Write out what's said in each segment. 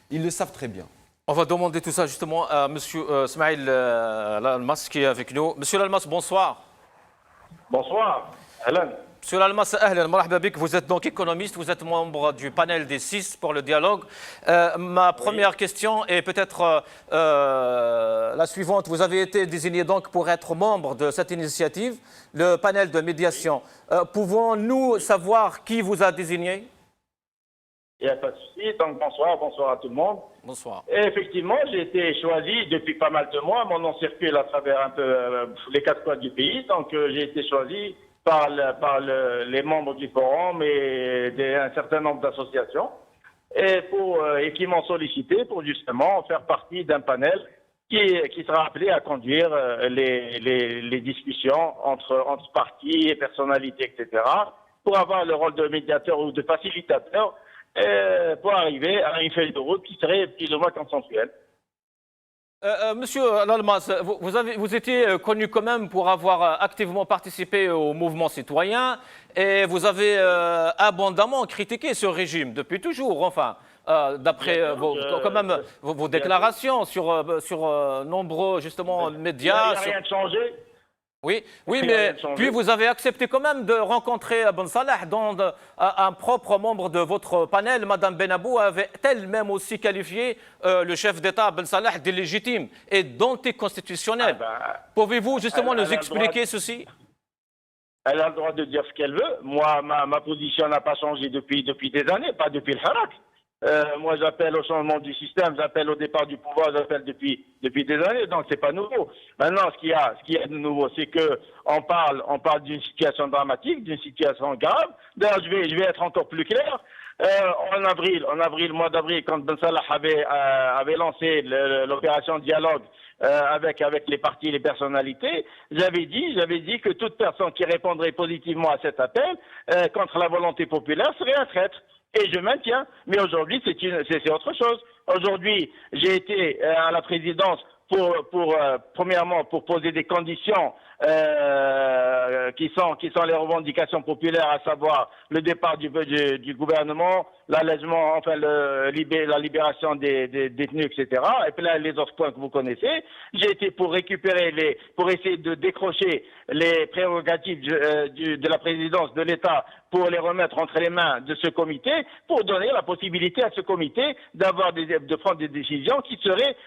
Ils le savent très bien. On va demander tout ça justement à M. Smaïl Lalmas qui est avec nous. Monsieur Lalmas, bonsoir. Bonsoir. Alan. Monsieur Lalmas, vous êtes donc économiste, vous êtes membre du panel des 6 pour le dialogue. Ma première question est peut-être la suivante. Vous avez été désigné donc pour être membre de cette initiative, le panel de médiation. Pouvons-nous savoir qui vous a désigné? Il n'y a pas de souci. Donc bonsoir à tout le monde. Bonsoir. Et effectivement, j'ai été choisi depuis pas mal de mois. Mon nom circule à travers un peu les 4 coins du pays. Donc j'ai été choisi par les membres du forum et un certain nombre d'associations et qui m'ont sollicité pour justement faire partie d'un panel qui sera appelé à conduire les discussions entre partis et personnalités, etc., pour avoir le rôle de médiateur ou de facilitateur pour arriver à une feuille de route qui serait plus ou moins consensuelle. Monsieur Lalmas, vous étiez connu quand même pour avoir activement participé au mouvement citoyen et vous avez abondamment critiqué ce régime depuis toujours, enfin, d'après vos déclarations sur nombreux justement médias. Il n'y a rien de changé. Oui, mais puis vous avez accepté quand même de rencontrer Ben Salah, dont un propre membre de votre panel, Madame Benabou, avait elle-même aussi qualifié le chef d'État Ben Salah d'illégitime et d'anticonstitutionnel. Pouvez-vous justement nous expliquer ceci? Elle a le droit de dire ce qu'elle veut. Moi, ma position n'a pas changé depuis des années, pas depuis le Harak. Moi, j'appelle au changement du système, j'appelle au départ du pouvoir, j'appelle depuis des années, donc c'est pas nouveau. Maintenant, ce qu'il y a de nouveau, c'est que on parle d'une situation dramatique, d'une situation grave. D'ailleurs, je vais être encore plus clair. Mois d'avril, quand Ben Salah avait lancé l'opération dialogue avec les partis et les personnalités, j'avais dit que toute personne qui répondrait positivement à cet appel contre la volonté populaire serait un traître. Et je maintiens, mais aujourd'hui c'est autre chose. Aujourd'hui, j'ai été à la présidence premièrement pour poser des conditions qui sont les revendications populaires, à savoir le départ du gouvernement, l'allègement, enfin la libération des détenus, etc. Et puis là, les autres points que vous connaissez. J'ai été pour essayer de décrocher les prérogatives de la présidence de l'État pour les remettre entre les mains de ce comité, pour donner la possibilité à ce comité de prendre des décisions qui seraient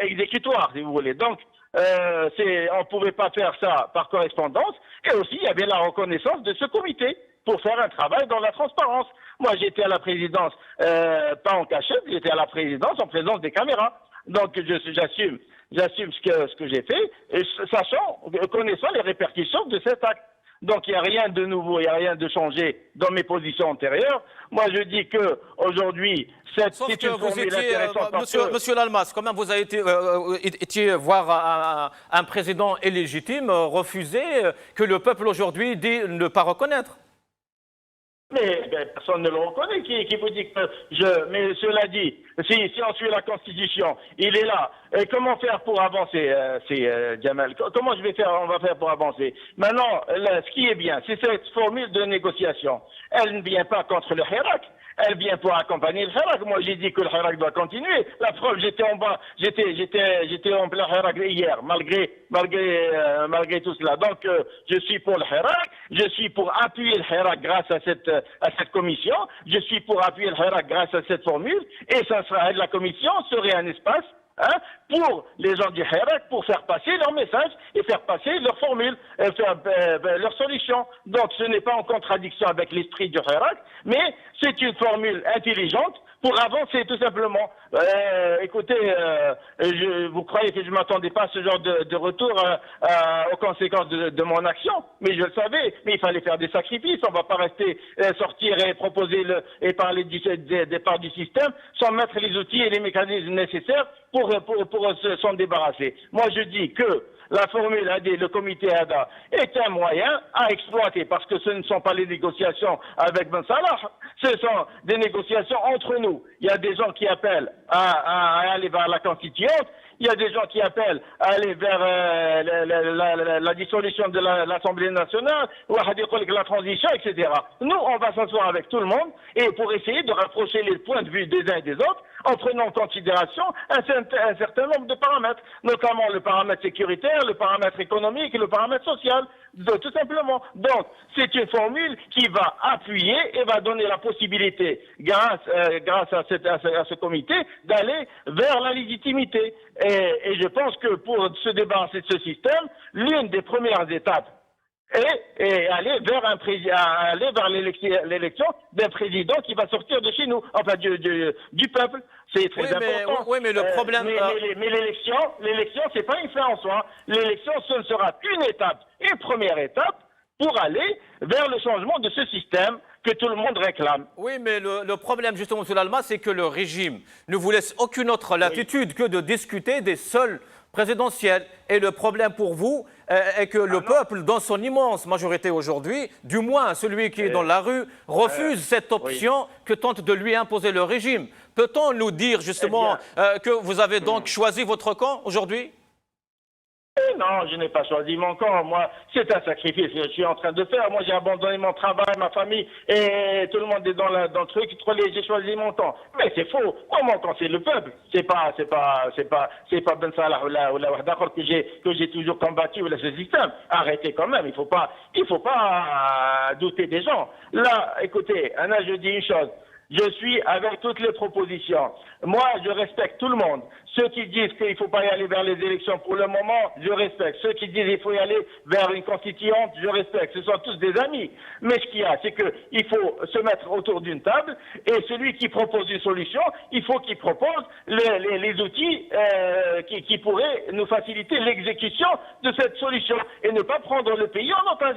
exécutoires, si vous voulez. Donc, on ne pouvait pas faire ça par correspondance, et aussi il y avait la reconnaissance de ce comité pour faire un travail dans la transparence. Moi, j'étais à la présidence, pas en cachette, j'étais à la présidence en présence des caméras. Donc, j'assume ce que j'ai fait, et connaissant les répercussions de cet acte. Donc il n'y a rien de nouveau, il n'y a rien de changé dans mes positions antérieures. Moi je dis que aujourd'hui, c'est une formule intéressante. Monsieur Lalmas, quand même vous avez étiez voir un président illégitime refuser que le peuple aujourd'hui dit ne pas reconnaître. Mais personne ne le reconnaît. Qui vous dit que mais cela dit, si on suit la Constitution, il est là. Et comment faire pour avancer, Djamel? Comment on va faire pour avancer? Maintenant, ce qui est bien, c'est cette formule de négociation. Elle ne vient pas contre le Hirak. Elle vient pour accompagner le Hirak. Moi, j'ai dit que le Hirak doit continuer. La preuve, j'étais en bas, j'étais en plein Hirak hier, malgré tout cela. Donc, je suis pour le Hirak. Je suis pour appuyer le Hirak grâce à cette commission. Je suis pour appuyer le Hirak grâce à cette formule. Et la commission serait un espace pour les gens du Hirak, pour faire passer leur message et faire passer leur formule, leur solution. Donc ce n'est pas en contradiction avec l'esprit du Hirak, mais c'est une formule intelligente pour avancer tout simplement. Écoutez, vous croyez que je ne m'attendais pas à ce genre de retour aux conséquences de mon action, mais je le savais, mais il fallait faire des sacrifices. On ne va pas rester sortir et proposer et parler des parts du système sans mettre les outils et les mécanismes nécessaires pour s'en débarrasser. Moi je dis que la formule AD, le comité ADA, est un moyen à exploiter parce que ce ne sont pas les négociations avec Ben Salah, ce sont des négociations entre nous. Il y a des gens qui appellent à aller vers la constituante, il y a des gens qui appellent à aller vers la dissolution de l'Assemblée nationale, ou à dire la transition, etc. Nous, on va s'asseoir avec tout le monde et pour essayer de rapprocher les points de vue des uns et des autres en prenant en considération un certain nombre de paramètres, notamment le paramètre sécuritaire, le paramètre économique et le paramètre social, tout simplement. Donc, c'est une formule qui va appuyer et va donner la possibilité, grâce à ce comité, d'aller vers la légitimité. Et je pense que pour se débarrasser de ce système, l'une des premières étapes et aller vers l'élection d'un président qui va sortir de chez nous, enfin du peuple. C'est très important. Oui, mais le problème... Mais l'élection, c'est pas une fin en soi. L'élection, ce ne sera qu'une étape, une première étape pour aller vers le changement de ce système que tout le monde réclame. Oui, mais le problème, justement, M. Lalma, c'est que le régime ne vous laisse aucune autre latitude que de discuter des seuls présidentielle. Et le problème pour vous est que le peuple, dans son immense majorité aujourd'hui, du moins celui qui est dans la rue, refuse cette option que tente de lui imposer le régime. Peut-on nous dire justement que vous avez donc choisi votre camp aujourd'hui ? Non, je n'ai pas choisi mon camp. Moi, c'est un sacrifice que je suis en train de faire. Moi, j'ai abandonné mon travail, ma famille, et tout le monde est dans le truc. J'ai choisi mon camp. Mais c'est faux. Moi, mon camp, c'est le peuple. C'est pas Ben Salah ou la Wahdakor que j'ai toujours combattu ou ce système. Arrêtez quand même. Il faut pas douter des gens. Là, écoutez, Anna, je dis une chose. Je suis avec toutes les propositions. Moi, je respecte tout le monde. Ceux qui disent qu'il ne faut pas y aller vers les élections pour le moment, je respecte. Ceux qui disent qu'il faut y aller vers une constituante, je respecte. Ce sont tous des amis. Mais ce qu'il y a, c'est qu'il faut se mettre autour d'une table et celui qui propose une solution, il faut qu'il propose les outils qui pourraient nous faciliter l'exécution de cette solution et ne pas prendre le pays en otage.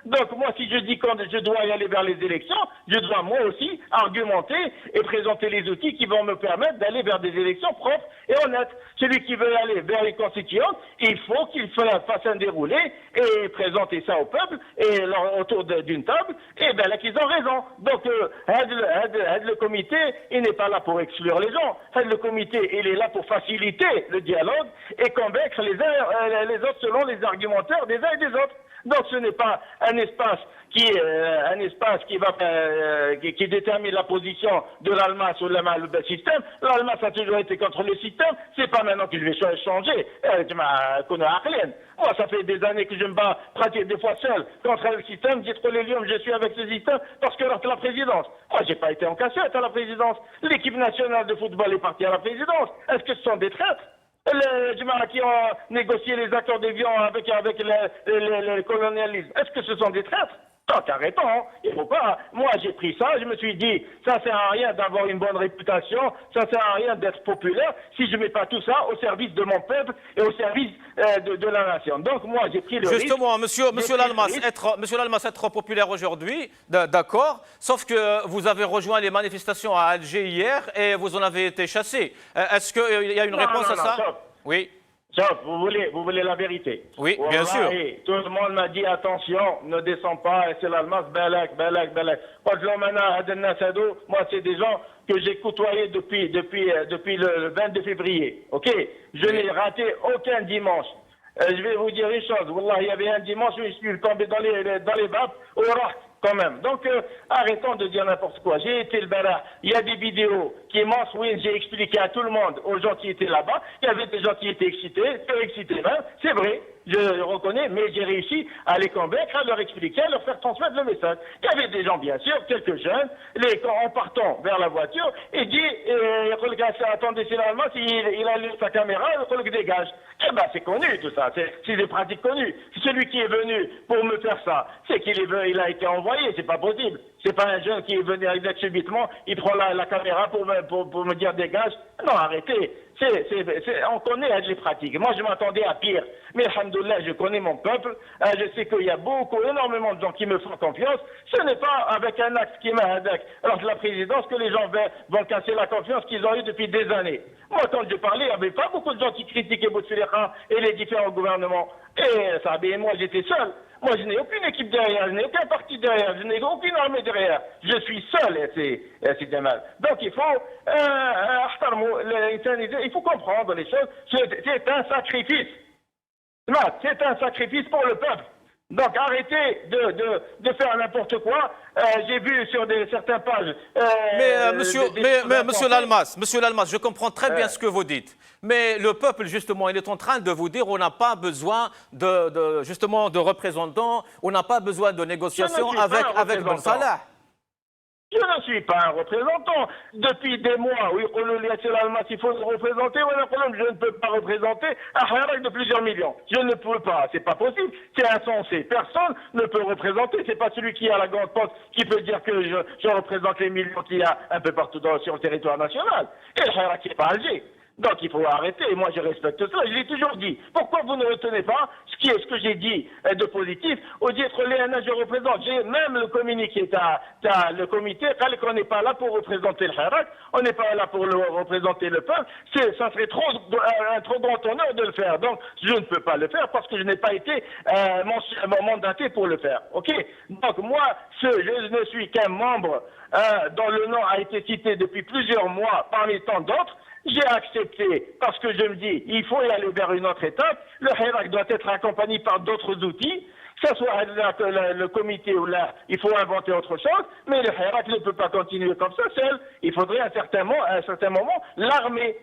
Donc moi, si je dis que je dois y aller vers les élections, je dois moi aussi argumenter et présenter les outils qui vont me permettre d'aller vers des élections propres et honnêtes. Celui qui veut aller vers les constituantes, il faut qu'il fasse un déroulé et présenter ça au peuple et autour d'une table, et bien là qu'ils ont raison. Donc, le comité, il n'est pas là pour exclure les gens. Le comité, il est là pour faciliter le dialogue et convaincre les uns les autres selon les argumentaires des uns et des autres. Donc ce n'est pas un espace qui détermine la position de l'Almas ou le système. L'Almas a toujours été contre le système. C'est pas maintenant qu'il vais changer. Moi, ça fait des années que je me bats pratiquement des fois seul contre le système. Dites les lions, je suis avec ce système parce que la présidence. Moi, j'ai pas été en cassette à la présidence. L'équipe nationale de football est partie à la présidence. Est-ce que ce sont des traîtres? Les gens qui ont négocié les accords d'avion avec le colonialisme, est-ce que ce sont des traîtres? Donc arrêtons, hein. Il faut pas. Moi j'ai pris ça, je me suis dit, ça sert à rien d'avoir une bonne réputation, ça sert à rien d'être populaire si je mets pas tout ça au service de mon peuple et au service de la nation. Donc moi j'ai pris le Justement, risque. Monsieur Lalmas, être populaire aujourd'hui, d'accord, sauf que vous avez rejoint les manifestations à Alger hier et vous en avez été chassé. Est-ce qu'il y a une réponse à ça? Oui. Sauf, vous voulez la vérité. Oui, bien sûr. Tout le monde m'a dit attention, ne descends pas, c'est l'Almas, balak. Moi, c'est des gens que j'ai côtoyés depuis le 22 février. Ok? Je n'ai raté aucun dimanche. Je vais vous dire une chose. Wallah, il y avait un dimanche où je suis tombé dans les vapes au Raht. Quand même. Donc, arrêtons de dire n'importe quoi. J'ai été le bara. Il y a des vidéos qui montrent, oui, j'ai expliqué à tout le monde, aux gens qui étaient là-bas. Il y avait des gens qui étaient excités même. C'est vrai. Je le reconnais, mais j'ai réussi à les convaincre, à leur expliquer, à leur faire transmettre le message. Il y avait des gens, bien sûr, quelques jeunes, en partant vers la voiture, et dit, attendez, c'est l'Allemand, il allume sa caméra, il dégage. Eh ben, c'est connu, tout ça. C'est des pratiques connues. Celui qui est venu pour me faire ça, c'est qu'il a été envoyé, c'est pas possible. C'est pas un jeune qui est venu avec subitement, il prend la caméra pour me dire dégage. Non, arrêtez. On connaît les pratiques. Moi, je m'attendais à pire. Mais, alhamdoulilah, je connais mon peuple. Je sais qu'il y a énormément de gens qui me font confiance. Ce n'est pas avec un acte qui m'a avec la présidence que les gens vont casser la confiance qu'ils ont eue depuis des années. Moi, quand je parlais, il n'y avait pas beaucoup de gens qui critiquaient Bouteflika et les différents gouvernements. Et moi, j'étais seul. Moi, je n'ai aucune équipe derrière, je n'ai aucun parti derrière, je n'ai aucune armée derrière. Je suis seul, c'est des mal. Donc, il faut comprendre les choses. C'est un sacrifice. C'est un sacrifice pour le peuple. Donc arrêtez de faire n'importe quoi. J'ai vu sur certaines pages. Monsieur Lalmas, je comprends très bien ce que vous dites. Mais le peuple, justement, il est en train de vous dire on n'a pas besoin justement de représentants, on n'a pas besoin de négociations avec Ben Salah. Je ne suis pas un représentant. Depuis des mois, oui, il faut se représenter. Je ne peux pas représenter un Hirak de plusieurs millions. Je ne peux pas. C'est pas possible. C'est insensé. Personne ne peut représenter. C'est pas celui qui a la grande poste qui peut dire que je représente les millions qu'il y a un peu partout sur le territoire national. Et le Hirak, c'est pas Alger. Donc il faut arrêter, et moi je respecte cela, je l'ai toujours dit. Pourquoi vous ne retenez pas ce que j'ai dit de positif? Au dit être l'ENA, je représente, j'ai même le communiqué, le comité, qu'on n'est pas là pour représenter le Hirak, on n'est pas là pour représenter le peuple, ça serait un trop grand honneur de le faire. Donc je ne peux pas le faire parce que je n'ai pas été mandaté pour le faire. Ok? Donc moi, je ne suis qu'un membre dont le nom a été cité depuis plusieurs mois parmi tant d'autres. J'ai accepté parce que je me dis il faut y aller vers une autre étape. Le Hirak doit être accompagné par d'autres outils, que ce soit le comité ou là, il faut inventer autre chose, mais le Hirak ne peut pas continuer comme ça seul. Il faudrait à un certain moment l'armer,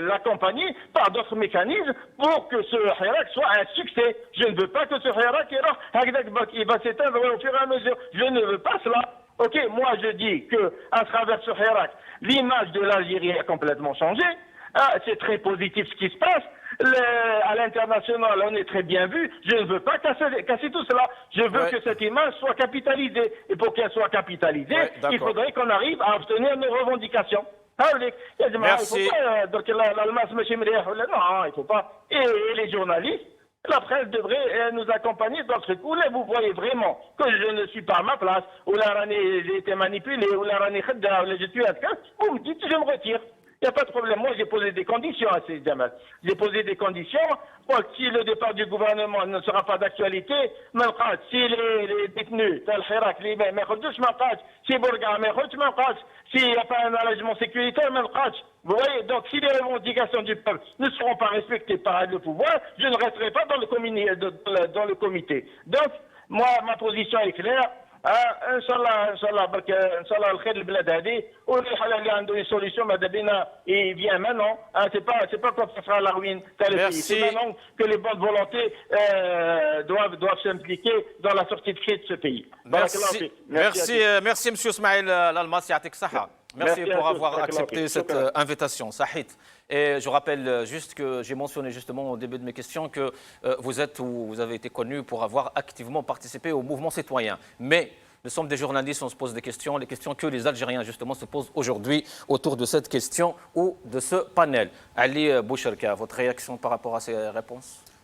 l'accompagner par d'autres mécanismes pour que ce Hirak soit un succès. Je ne veux pas que ce Hirak il va s'éteindre au fur et à mesure. Je ne veux pas cela. Ok, moi je dis que à travers ce Hirak, l'image de l'Algérie a complètement changé. C'est très positif ce qui se passe. À l'international, on est très bien vu. Je ne veux pas casser tout cela. Je veux que cette image soit capitalisée. Et pour qu'elle soit capitalisée, il faudrait qu'on arrive à obtenir nos revendications. Merci. Non, il faut pas. Et les journalistes, la presse devrait nous accompagner dans ce coup. Là, vous voyez vraiment que je ne suis pas à ma place, ou la j'ai été manipulé, ou la je suis à vous me dites, je me retire. Il n'y a pas de problème. Moi, j'ai posé des conditions à ces Jamal. J'ai posé des conditions. Si le départ du gouvernement ne sera pas d'actualité, si les détenus, s'il n'y a pas un allègement sécuritaire, vous voyez, donc si les revendications du peuple ne seront pas respectées par le pouvoir, je ne resterai pas dans le comité. Donc, moi, ma position est claire. ان شاء الله ان شاء الله برك ان شاء الله الخير البلاد هذه والحل اللي عنده une solution ماذا بينا il vient maintenant c'est pas quand ça sera la ruine c'est maintenant que les bonnes volontés doivent s'impliquer dans la sortie de crise de ce pays. Merci monsieur Ismaël Lalmas, يعطيك الصحة. Merci pour avoir accepté cette invitation. Sahit. Et je rappelle juste que j'ai mentionné justement au début de mes questions que vous avez été connu pour avoir activement participé au mouvement citoyen. Mais nous sommes des journalistes, on se pose des questions, les questions que les Algériens justement se posent aujourd'hui autour de cette question ou de ce panel. Ali Boucherka, votre réaction par rapport à ces réponses?